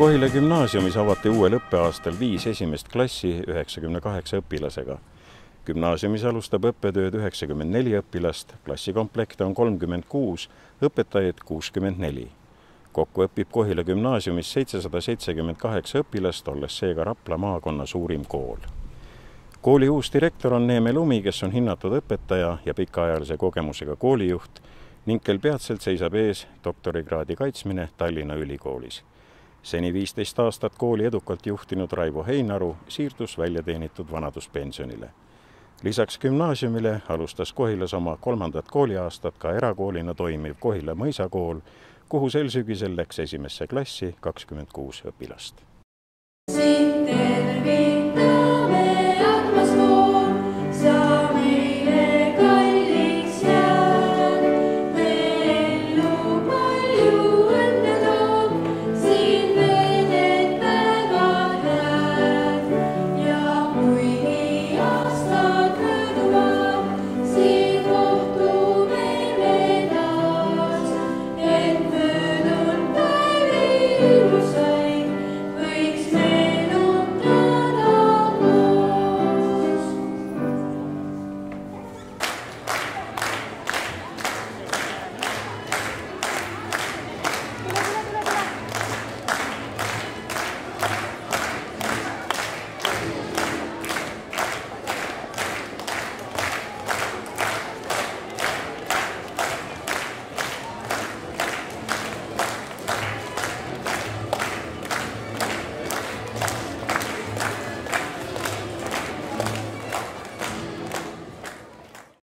Kohila gümnaasiumis avati uuel õppeaastal 5 esimest klassi 98 õpilasega. Gümnaasiumis alustab õppetööd 94 õpilast, klassikomplekte on 36, õpetajaid 64. Kokku õpib Kohila gümnaasiumis 778 õpilast, olles seega Rapla maakonna suurim kool. Kooli uus direktor on Neeme Lumi, kes on hinnatud õpetaja ja pikaajalise kogemusega koolijuht ning kel peatselt seisab ees doktorikraadi kaitsmine Tallinna Ülikoolis. Seni 15 aastat kooli edukalt juhtinud Raivo Heinaru siirdus väljateenitud vanaduspensionile. Lisaks gümnaasiumile alustas Kohilas oma 3. kooliaastat ka erakoolina toimiv Kohila mõisakool, kuhu sel sügisel läks esimesse klassi 26 õpilast.